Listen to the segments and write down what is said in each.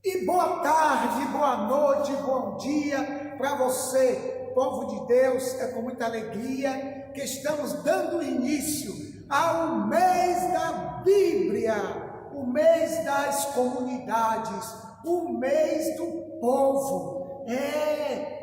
E boa tarde, boa noite, bom dia para você, povo de Deus. É com muita alegria que estamos dando início ao mês da Bíblia, o mês das comunidades, o mês do povo.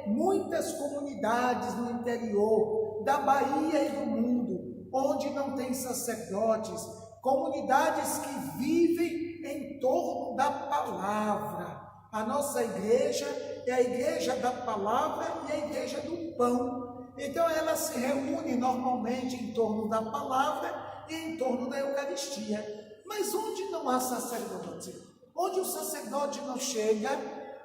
Muitas comunidades no interior da Bahia e do mundo, onde não tem sacerdotes, comunidades que vivem em torno da palavra. A nossa igreja é a igreja da palavra e a igreja do pão. Então ela se reúne normalmente em torno da palavra e em torno da Eucaristia. Mas onde não há sacerdote, onde o sacerdote não chega,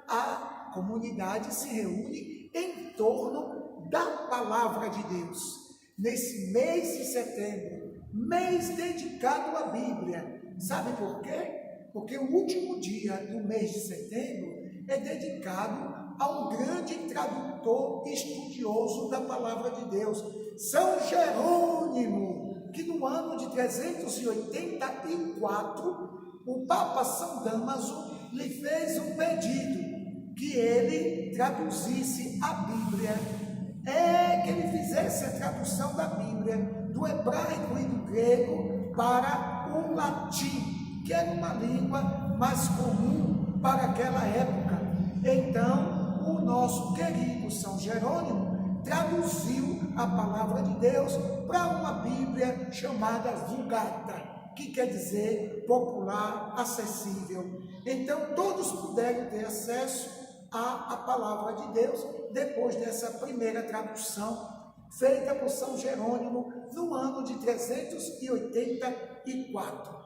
a comunidade se reúne em torno da palavra de Deus. Nesse mês de setembro, mês dedicado à Bíblia. Sabe por quê? Porque o último dia do mês de setembro é dedicado a um grande tradutor estudioso da palavra de Deus, São Jerônimo, que no ano de 384, o Papa São Damaso lhe fez um pedido, que ele traduzisse a Bíblia, que ele fizesse a tradução da Bíblia do hebraico e do grego para o latim, que era uma língua mais comum para aquela época. Então, o nosso querido São Jerônimo traduziu a palavra de Deus para uma Bíblia chamada Vulgata, que quer dizer popular, acessível. Então, todos puderam ter acesso à palavra de Deus depois dessa primeira tradução feita por São Jerônimo no ano de 384.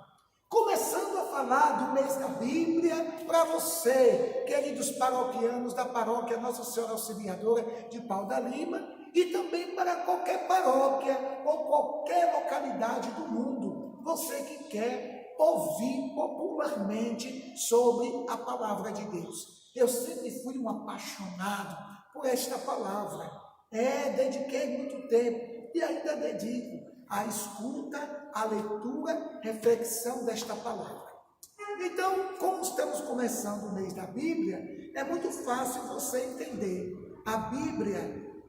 Começando a falar do mês da Bíblia para você, queridos paroquianos da paróquia Nossa Senhora Auxiliadora de Pau da Lima, e também para qualquer paróquia ou qualquer localidade do mundo, você que quer ouvir popularmente sobre a palavra de Deus. Eu sempre fui um apaixonado por esta palavra, dediquei muito tempo e ainda dedico a escuta, a leitura, reflexão desta palavra. Então, como estamos começando o mês da Bíblia, é muito fácil você entender. A Bíblia,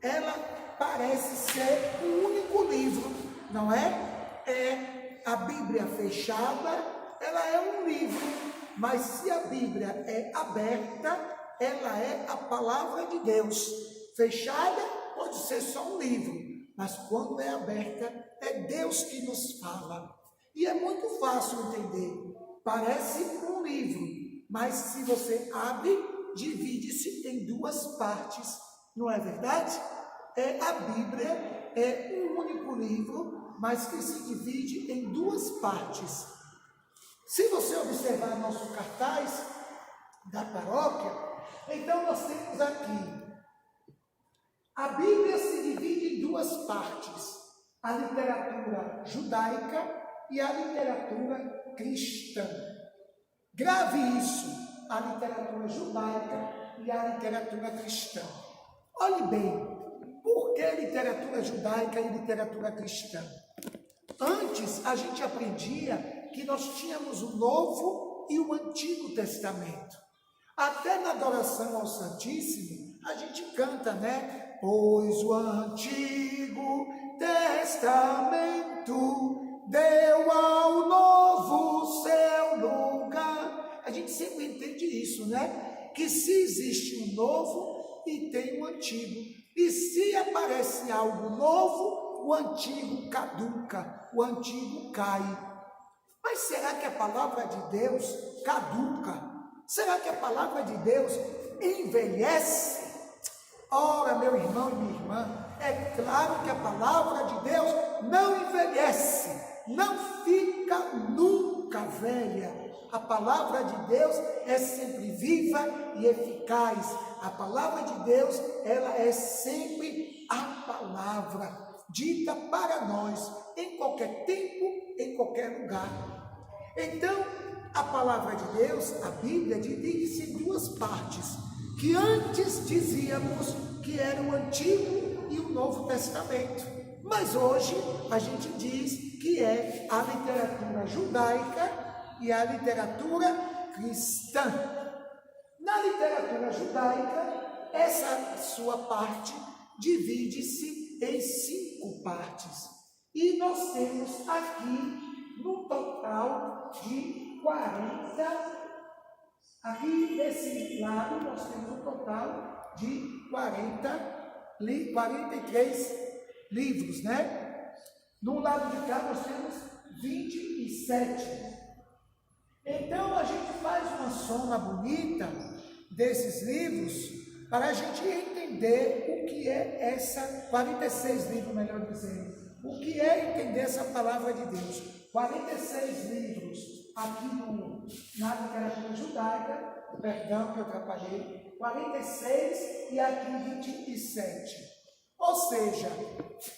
ela parece ser um único livro, não é? A Bíblia fechada, ela é um livro, mas se a Bíblia é aberta, ela é a palavra de Deus. Fechada pode ser só um livro, mas quando é aberta, é Deus que nos fala. E é muito fácil entender. Parece um livro, mas se você abre, divide-se em duas partes. Não é verdade? A Bíblia é um único livro, mas que se divide em duas partes. Se você observar nosso cartaz da paróquia, então nós temos aqui: a Bíblia se divide em duas partes, a literatura judaica e a literatura cristã. Grave isso, a literatura judaica e a literatura cristã. Olhe bem, por que literatura judaica e literatura cristã? Antes a gente aprendia que nós tínhamos o Novo e o Antigo Testamento. Até na adoração ao Santíssimo, a gente canta, né? Pois o Antigo Testamento deu ao Novo seu lugar. A gente sempre entende isso, né? Que se existe um novo e tem um antigo. E se aparece algo novo, o antigo caduca, o antigo cai. Mas será que a palavra de Deus caduca? Será que a palavra de Deus envelhece? Ora, meu irmão e minha irmã, é claro que a palavra de Deus não envelhece, não fica nunca velha. A palavra de Deus é sempre viva e eficaz. A palavra de Deus, ela é sempre a palavra dita para nós, em qualquer tempo, em qualquer lugar. Então, a palavra de Deus, a Bíblia, divide-se em duas partes, que antes dizíamos que era o Antigo e o Novo Testamento, mas hoje a gente diz que é a literatura judaica e a literatura cristã. Na literatura judaica, essa sua parte divide-se em 5 partes. E nós temos aqui, no total de 40, aqui desse lado nós temos um total de 43 livros, né? No lado de cá nós temos 27. Então a gente faz uma soma bonita desses livros para a gente entender o que é essa 46 livros, melhor dizendo. O que é entender essa palavra de Deus? 46 livros aqui na literatura judaica, perdão que eu atrapalhei, 46 e aqui 27. Ou seja,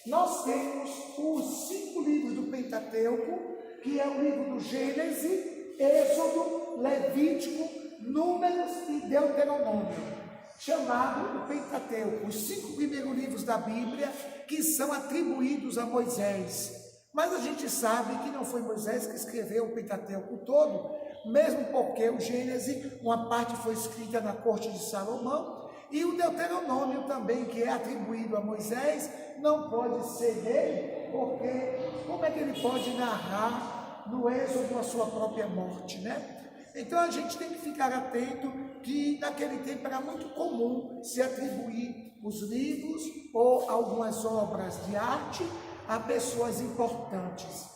nós temos os 5 livros do Pentateuco, que é o livro do Gênesis, Êxodo, Levítico, Números e Deuteronômio, chamado o Pentateuco, os 5 primeiros livros da Bíblia que são atribuídos a Moisés. Mas a gente sabe que não foi Moisés que escreveu o Pentateuco todo, mesmo porque o Gênesis, uma parte foi escrita na corte de Salomão, e o Deuteronômio também, que é atribuído a Moisés, não pode ser dele, porque como é que ele pode narrar no Êxodo a sua própria morte, né? Então a gente tem que ficar atento que naquele tempo era muito comum se atribuir os livros ou algumas obras de arte a pessoas importantes.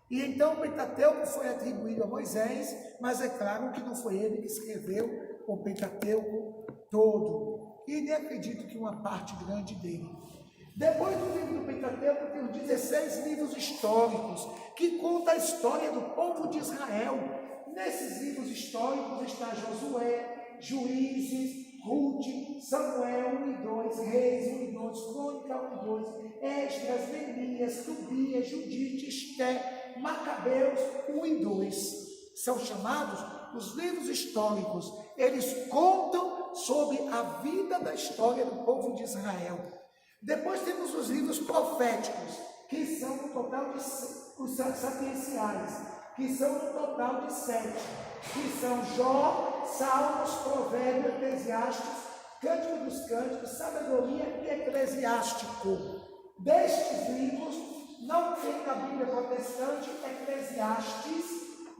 E então o Pentateuco foi atribuído a Moisés, mas é claro que não foi ele que escreveu o Pentateuco todo. E nem acredito que uma parte grande dele. Depois do livro do Pentateuco tem os 16 livros históricos, que contam a história do povo de Israel. Nesses livros históricos está Josué, Juízes, Ruth, Samuel 1 e 2, Reis 1 e 2, Crônica 1 e 2, Esdras, Neemias, Tobias, Judite, Esté, Macabeus 1 e 2. São chamados os livros históricos. Eles contam sobre a vida da história do povo de Israel. Depois temos os livros proféticos, que são no total de os sapienciais, que são no total de 7, que são Jó, Salmos, Provérbios, Eclesiastes, Cântico dos Cânticos, Sabedoria e Eclesiástico. Destes livros, não tem na Bíblia protestante Eclesiastes,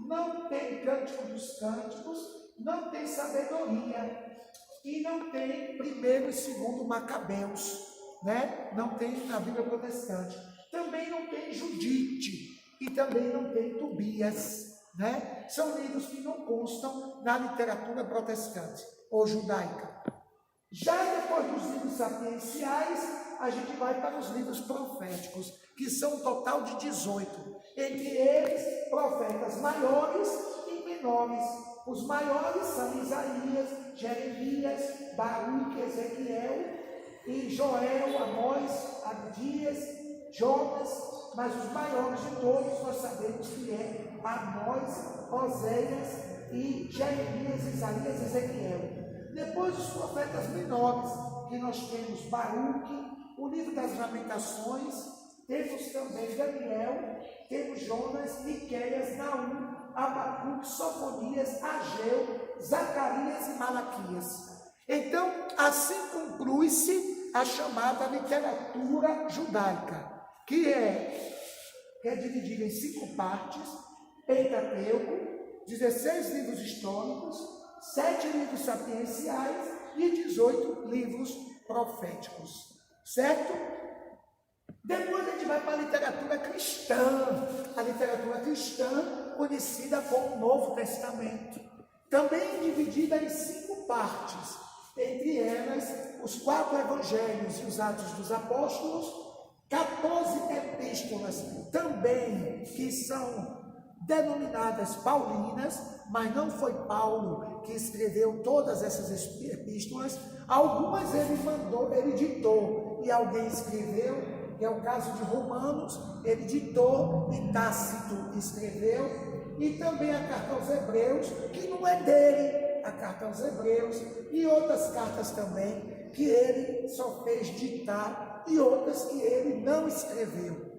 não tem Cântico dos Cânticos, não tem Sabedoria e não tem 1º e 2º Macabeus, né? Não tem na Bíblia protestante. Também não tem Judite e também não tem Tobias, né? São livros que não constam na literatura protestante ou judaica. Já depois dos livros sapienciais, a gente vai para os livros proféticos, que são um total de 18. Entre eles, profetas maiores e menores. Os maiores são Isaías, Jeremias, Baruque, Ezequiel, e Joel, Amós, Abdias, Jonas, mas os maiores de todos nós sabemos que é Amós, Oséias e Jeremias, Isaías e Ezequiel. Depois os profetas menores, que nós temos Baruque, o livro das Lamentações, temos também Daniel, temos Jonas, Miqueias, Naum, Abacuque, Sofonias, Ageu, Zacarias e Malaquias. Então, assim conclui-se a chamada literatura judaica, que é dividida em 5 partes: Pentateuco, 16 livros históricos, 7 livros sapienciais e 18 livros proféticos, certo? Depois a gente vai para a literatura cristã, conhecida como Novo Testamento, também dividida em 5 partes, entre elas os 4 evangelhos e os Atos dos Apóstolos, 14 epístolas também que são denominadas paulinas, mas não foi Paulo que escreveu todas essas epístolas. Algumas ele ditou e alguém escreveu, que é o caso de Romanos, ele ditou e Tácito escreveu, e também a carta aos Hebreus, que não é dele, a carta aos Hebreus, e outras cartas também, que ele só fez ditar, e outras que ele não escreveu.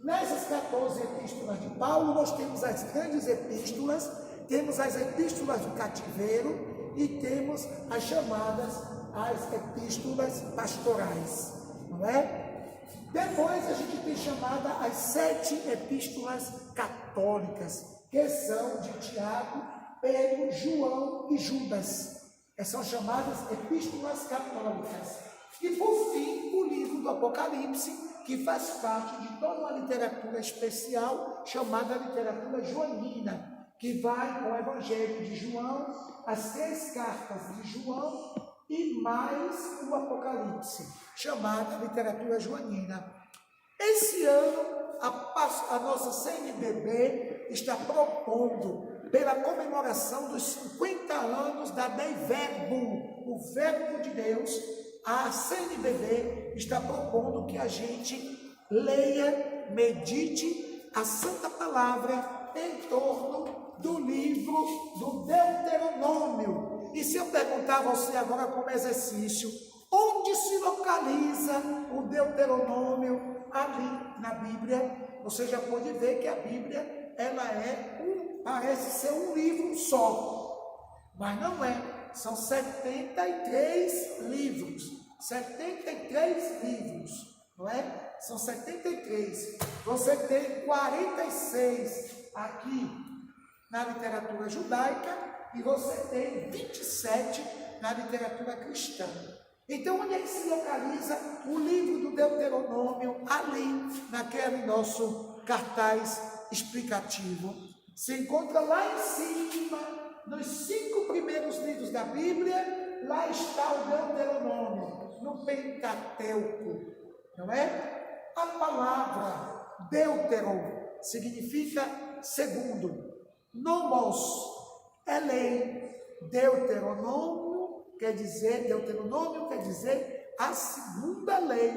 Nessas 14 epístolas de Paulo, nós temos as grandes epístolas, temos as epístolas do cativeiro e temos as chamadas as epístolas pastorais, não é? Depois a gente tem chamada as 7 epístolas católicas, que são de Tiago, Pedro, João e Judas. Essas são chamadas epístolas católicas. E por fim, o livro do Apocalipse, que faz parte de toda uma literatura especial chamada literatura joanina, que vai com o Evangelho de João, as 3 cartas de João e mais o Apocalipse, chamada literatura joanina. Esse ano, a nossa CNBB está propondo, pela comemoração dos 50 anos da Dei Verbo, o Verbo de Deus, a CNBB está propondo que a gente leia, medite a Santa Palavra em torno do livro do Deuteronômio. E se eu perguntar a você agora como exercício, onde se localiza o Deuteronômio ali na Bíblia, você já pode ver que a Bíblia, ela parece ser um livro só, mas não é. São 73 livros, 73 livros, não é? São 73. Você tem 46 aqui na literatura judaica e você tem 27 na literatura cristã. Então, onde é que se localiza o livro do Deuteronômio? Ali, naquele nosso cartaz explicativo. Se encontra lá em cima, nos 5 primeiros livros da Bíblia, lá está o Deuteronômio, no Pentateuco, não é? A palavra Deuteron significa segundo, nomos é lei, Deuteronômio quer dizer a segunda lei,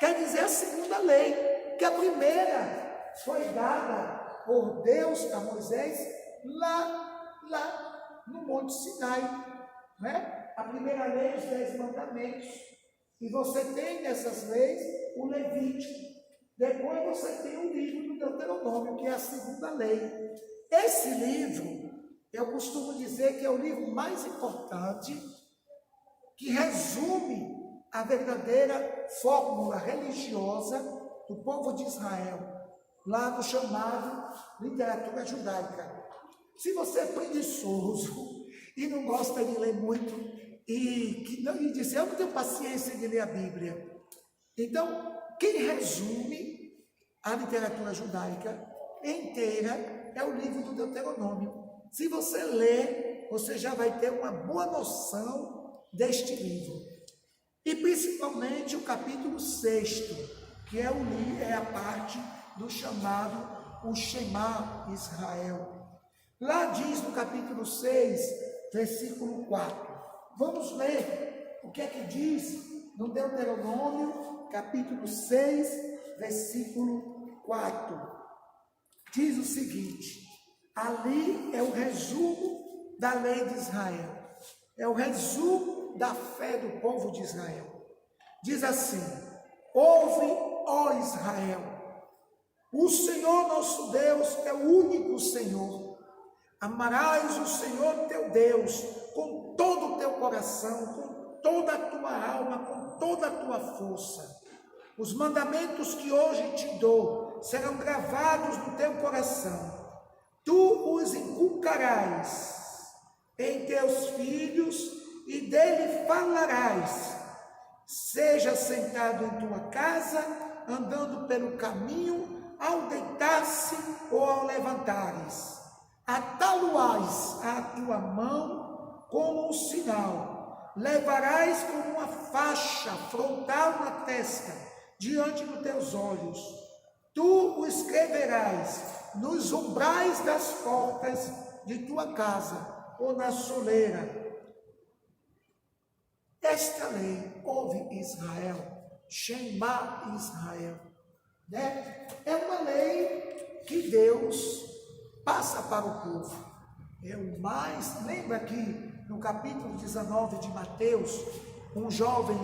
quer dizer a segunda lei, que a primeira foi dada por Deus a Moisés lá no Monte Sinai, né? A primeira lei, os 10 mandamentos, e você tem nessas leis o Levítico, depois você tem o livro do Deuteronômio, que é a segunda lei. Esse livro, eu costumo dizer que é o livro mais importante, que resume a verdadeira fórmula religiosa do povo de Israel, lá no chamado literatura judaica. Se você é preguiçoso e não gosta de ler muito e diz, eu não tenho paciência de ler a Bíblia. Então, quem resume a literatura judaica inteira é o livro do Deuteronômio. Se você ler, você já vai ter uma boa noção deste livro. E principalmente o capítulo 6, que é a parte do chamado o Shema Israel. Lá diz no capítulo 6, versículo 4. Vamos ler o que é que diz no Deuteronômio, capítulo 6, versículo 4. Diz o seguinte: ali é o resumo da lei de Israel, é o resumo da fé do povo de Israel. Diz assim: ouve, ó Israel, o Senhor nosso Deus é o único Senhor. Amarás o Senhor teu Deus com todo o teu coração, com toda a tua alma, com toda a tua força. Os mandamentos que hoje te dou serão gravados no teu coração. Tu os inculcarás em teus filhos e dele falarás, seja sentado em tua casa, andando pelo caminho, ao deitar-se ou ao levantares. Atá-lo-ás à tua mão como um sinal, levarás como uma faixa frontal na testa, diante dos teus olhos. Tu o escreverás nos umbrais das portas de tua casa ou na soleira. Esta lei, ouve Israel, Shema Israel, né? É uma lei que Deus passa para o povo. Lembra que no capítulo 19 de Mateus, um jovem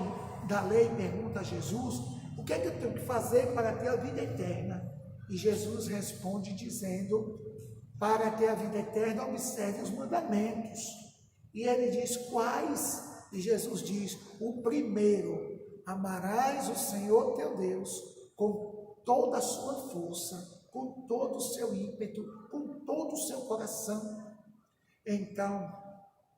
da lei pergunta a Jesus: o que é que eu tenho que fazer para ter a vida eterna? E Jesus responde dizendo, para ter a vida eterna, observe os mandamentos. E ele diz, quais? E Jesus diz, o primeiro, amarás o Senhor teu Deus com toda a sua força, com todo o seu ímpeto, com todo o seu coração. Então,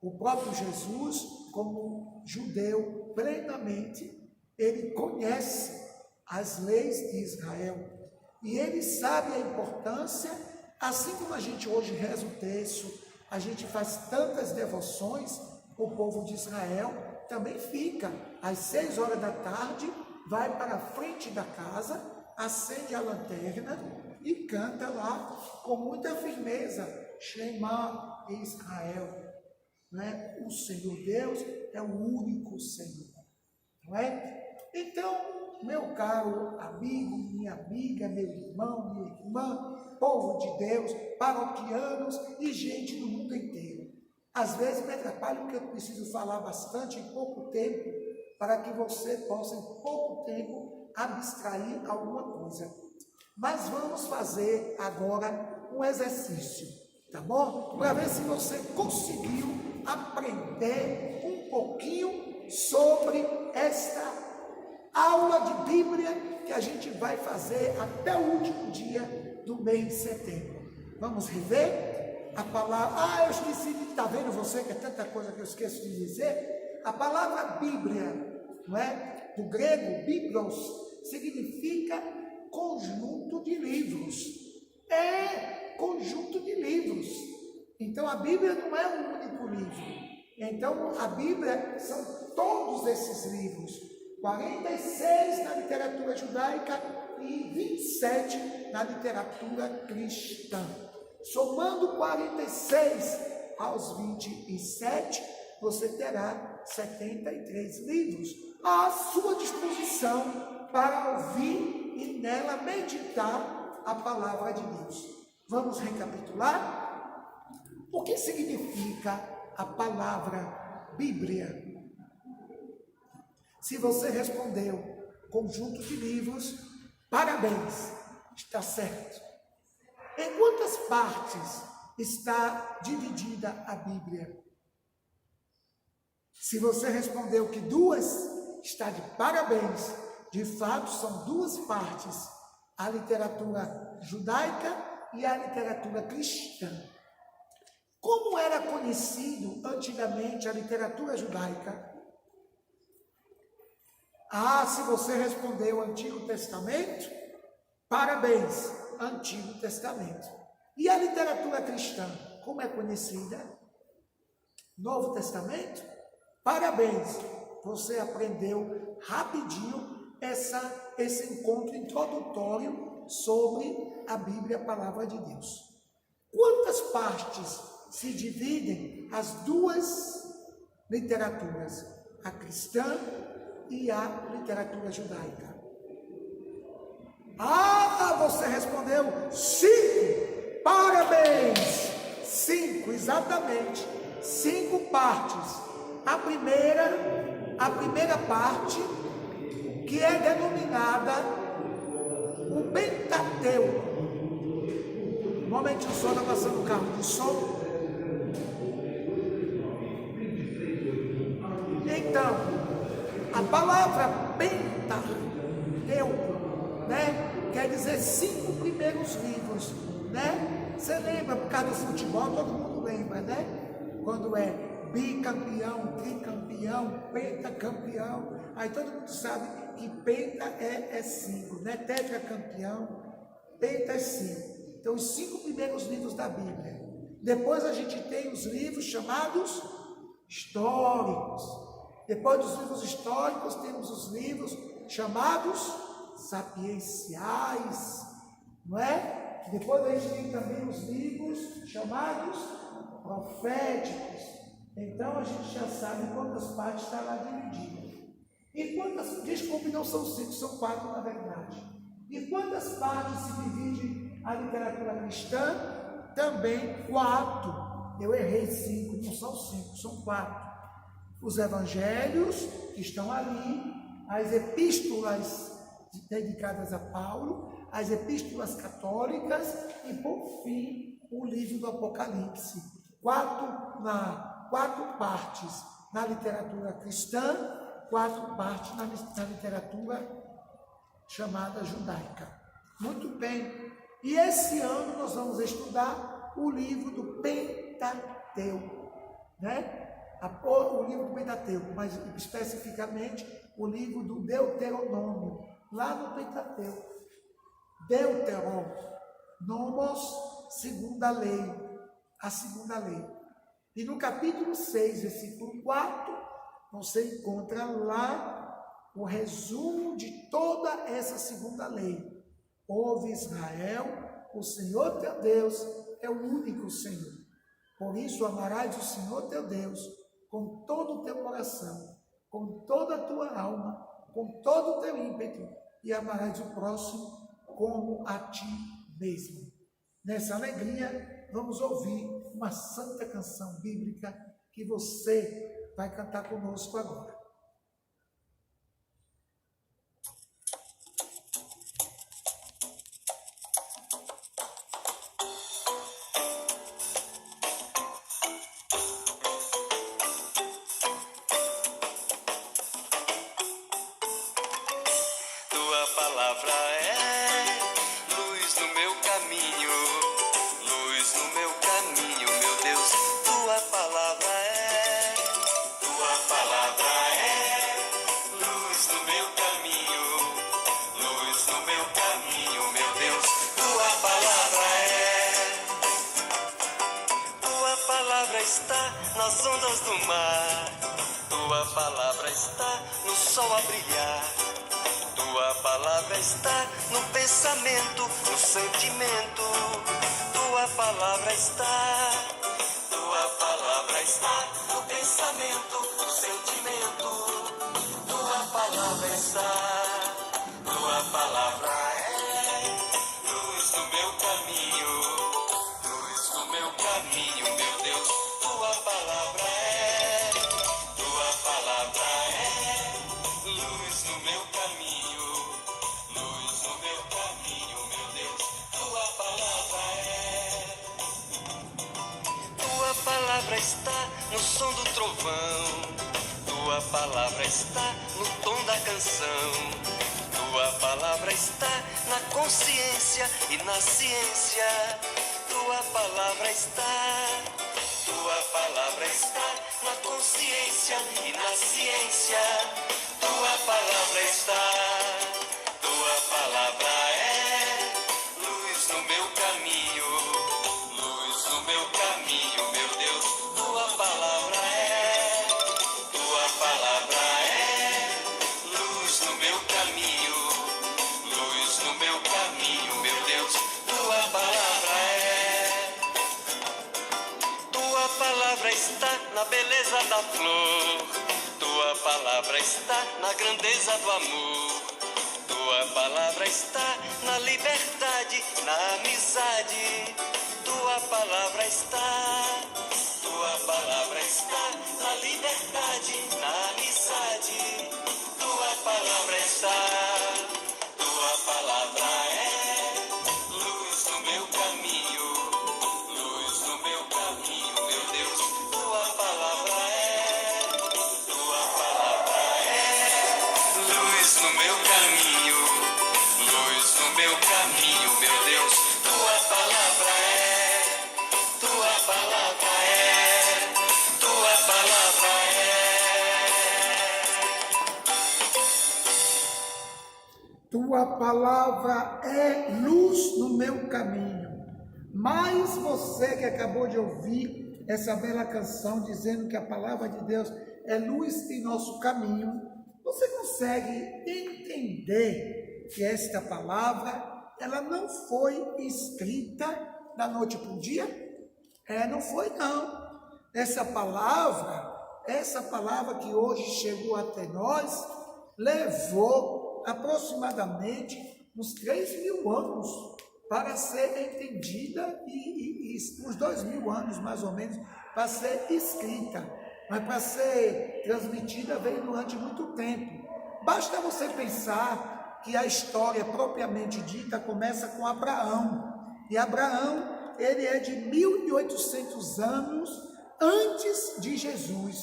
o próprio Jesus, como judeu plenamente, ele conhece as leis de Israel e ele sabe a importância, assim como a gente hoje reza o terço, a gente faz tantas devoções, o povo de Israel também fica às 6 horas da tarde, vai para a frente da casa, acende a lanterna e canta lá com muita firmeza, Shema Israel, né? O Senhor Deus é o único Senhor, não é? Então, meu caro amigo, minha amiga, meu irmão, minha irmã, povo de Deus, paroquianos e gente do mundo inteiro, às vezes me atrapalha porque eu preciso falar bastante em pouco tempo, para que você possa em pouco tempo abstrair alguma coisa. Mas vamos fazer agora um exercício, tá bom? Para ver se você conseguiu aprender um pouquinho sobre esta aula de Bíblia que a gente vai fazer até o último dia do mês de setembro. Vamos rever a palavra. Eu esqueci de estar vendo você, que é tanta coisa que eu esqueço de dizer. A palavra Bíblia, não é? Do grego, biblos, significa conjunto de livros. É conjunto de livros. Então a Bíblia não é um único livro. Então a Bíblia são todos esses livros. 46 na literatura judaica e 27 na literatura cristã. Somando 46 aos 27, você terá 73 livros à sua disposição para ouvir e nela meditar a palavra de Deus. Vamos recapitular? O que significa a palavra Bíblia? Se você respondeu conjunto de livros, parabéns, está certo. Em quantas partes está dividida a Bíblia? Se você respondeu que 2, está de parabéns. De fato, são 2 partes, a literatura judaica e a literatura cristã. Como era conhecido antigamente a literatura judaica? Se você respondeu Antigo Testamento, parabéns, Antigo Testamento. E a literatura cristã, como é conhecida? Novo Testamento? Parabéns, você aprendeu rapidinho esse encontro introdutório sobre a Bíblia, a Palavra de Deus. Quantas partes se dividem as 2 literaturas, a cristã e a literatura judaica? Você respondeu 5, parabéns, 5, exatamente, 5 partes. A primeira parte, que é denominada o Pentateuco. Um momentinho só, está passando o carro de som. Então, a palavra Pentateuco, né, quer dizer 5 primeiros livros, né? Você lembra, por causa do futebol, todo mundo lembra, né? Quando é bicampeão, tricampeão, pentacampeão, aí todo mundo sabe que penta é 5, né? Tetracampeão, penta é 5. Então, os 5 primeiros livros da Bíblia. Depois a gente tem os livros chamados históricos. Depois dos livros históricos, temos os livros chamados sapienciais, não é? Depois a gente tem também os livros chamados proféticos. Então a gente já sabe quantas partes está lá dividida. E quantas, desculpe, não são 5, são 4 na verdade. E quantas partes se divide a literatura cristã? Também 4. Eu errei 5, não são 5, são 4. Os evangelhos que estão ali, as epístolas dedicadas a Paulo, as epístolas católicas e, por fim, o livro do Apocalipse. Quatro partes na literatura cristã, 4 partes na literatura chamada judaica. Muito bem. E esse ano nós vamos estudar o livro do Pentateuco, né? O livro do Pentateuco, mas especificamente o livro do Deuteronômio, lá no Pentateuco. Deuteron, nomos, segunda lei, a segunda lei. E no capítulo 6, versículo 4, você encontra lá o resumo de toda essa segunda lei. Ouve Israel, o Senhor teu Deus é o único Senhor. Por isso amarás o Senhor teu Deus com todo o teu coração, com toda a tua alma, com todo o teu ímpeto, e amarás o próximo como a ti mesmo. Nessa alegria, vamos ouvir uma santa canção bíblica que você vai cantar conosco agora. Está nas ondas do mar, tua palavra está no sol a brilhar, tua palavra está no pensamento, no sentimento, tua palavra está no pensamento, no sentimento, tua palavra está, tua palavra é luz no meu caminho, luz no meu caminho, meu Deus. Tua palavra é luz no meu caminho, meu Deus. Tua palavra está no som do trovão, tua palavra está no tom da canção, tua palavra está na consciência e na ciência, tua palavra está na consciência e na ciência, tua palavra é luz no meu caminho, meu Deus, tua palavra é luz no meu caminho, meu Deus, tua palavra é. Tua palavra está na beleza da flor, tua palavra está na grandeza do amor, tua palavra está na liberdade, na amizade, tua palavra está na liberdade, na amizade, tua palavra é luz no meu caminho, meu Deus, tua palavra é luz no meu caminho, meu Deus, tua palavra é, Tua palavra é luz no meu caminho. Mas você que acabou de ouvir essa bela canção dizendo que a palavra de Deus é luz em nosso caminho, você consegue entender que esta palavra, ela não foi escrita da noite para o dia? Não foi não. Essa palavra que hoje chegou até nós, levou aproximadamente uns 3.000 anos para ser entendida e uns 2.000 anos mais ou menos para ser escrita, mas para ser transmitida veio durante muito tempo. Basta você pensar que a história propriamente dita começa com Abraão. E Abraão, ele é de 1800 anos antes de Jesus.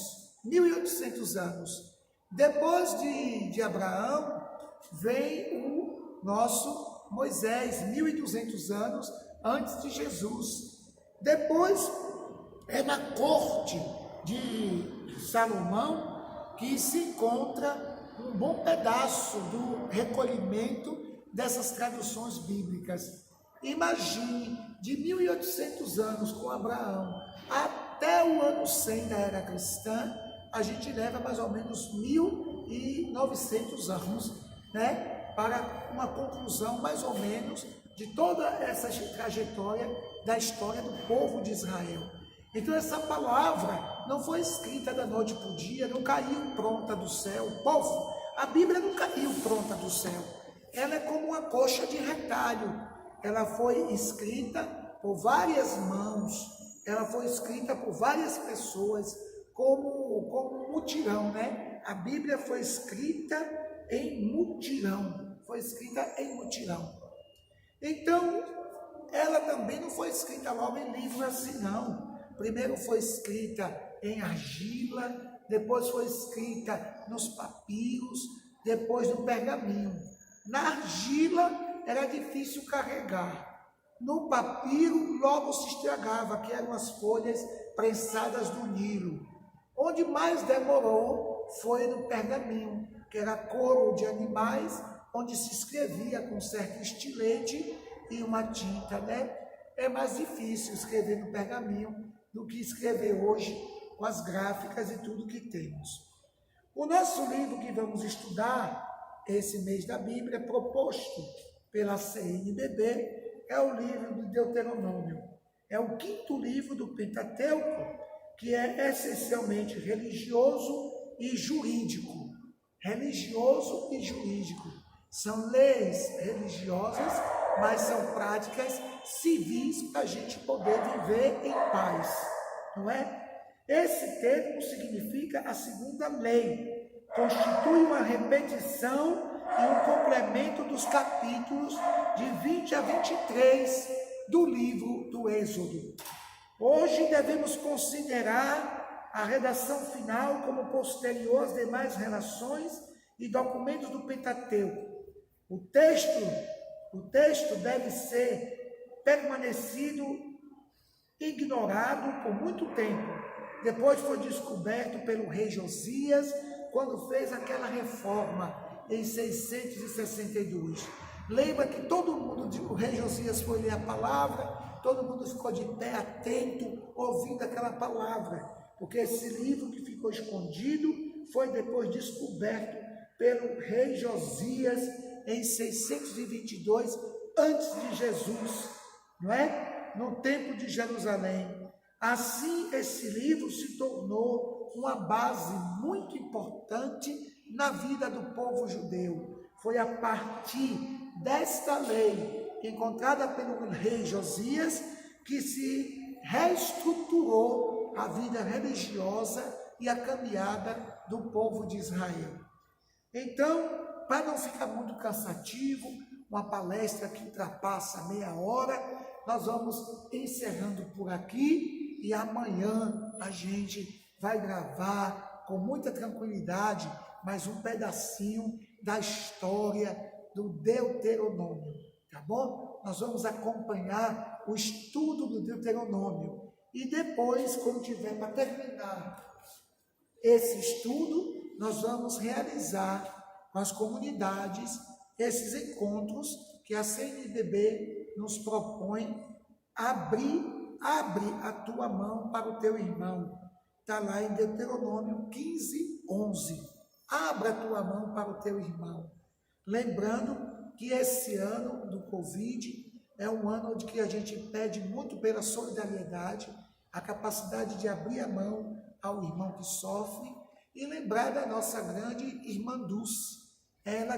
1800 anos. Depois de Abraão, vem o nosso Moisés, 1200 anos antes de Jesus. Depois é na corte de Salomão que se encontra um bom pedaço do recolhimento dessas traduções bíblicas. Imagine, de 1800 anos com Abraão até o ano 100 da era cristã, a gente leva mais ou menos 1900 anos, né, para uma conclusão mais ou menos de toda essa trajetória da história do povo de Israel. Então essa palavra não foi escrita da noite para o dia, não caiu pronta do céu. Povo, a Bíblia não caiu pronta do céu. Ela é como uma coxa de retalho. Ela foi escrita por várias mãos, ela foi escrita por várias pessoas, como um mutirão, né? A Bíblia foi escrita em mutirão, Então, ela também não foi escrita logo em livro assim, não. Primeiro foi escrita em argila, depois foi escrita nos papiros, depois no pergaminho. Na argila era difícil carregar. No papiro logo se estragava, que eram as folhas prensadas do Nilo. Onde mais demorou foi no pergaminho, que era couro de animais, onde se escrevia com certo estilete e uma tinta, né? É mais difícil escrever no pergaminho do que escrever hoje com as gráficas e tudo que temos. O nosso livro que vamos estudar esse mês da Bíblia, proposto pela CNBB, é o livro de Deuteronômio. É o 5º livro do Pentateuco, que é essencialmente religioso e jurídico. Religioso e jurídico. São leis religiosas, mas são práticas civis para a gente poder viver em paz, não é? Esse termo significa a segunda lei, constitui uma repetição e um complemento dos capítulos de 20 a 23 do livro do Êxodo. Hoje devemos considerar a redação final como posterior às demais relações e documentos do Pentateuco. O texto deve ser permanecido ignorado por muito tempo. Depois foi descoberto pelo rei Josias, quando fez aquela reforma em 662. Lembra que todo mundo, o rei Josias foi ler a palavra, todo mundo ficou de pé atento, ouvindo aquela palavra, porque esse livro que ficou escondido foi depois descoberto pelo rei Josias em 622 antes de Jesus, não é? No templo de Jerusalém. Assim, esse livro se tornou uma base muito importante na vida do povo judeu. Foi a partir desta lei, encontrada pelo rei Josias, que se reestruturou a vida religiosa e a caminhada do povo de Israel. Então, para não ficar muito cansativo, uma palestra que ultrapassa meia hora, nós vamos encerrando por aqui e amanhã a gente vai gravar com muita tranquilidade mais um pedacinho da história do Deuteronômio, tá bom? Nós vamos acompanhar o estudo do Deuteronômio e depois, quando tiver para terminar esse estudo, nós vamos realizar com as comunidades esses encontros que a CNBB nos propõe. Abre a tua mão para o teu irmão. Está lá em Deuteronômio 15:11. Abra a tua mão para o teu irmão. Lembrando que esse ano do Covid é um ano onde que a gente pede muito pela solidariedade, a capacidade de abrir a mão ao irmão que sofre e lembrar da nossa grande irmã Dulce. Ela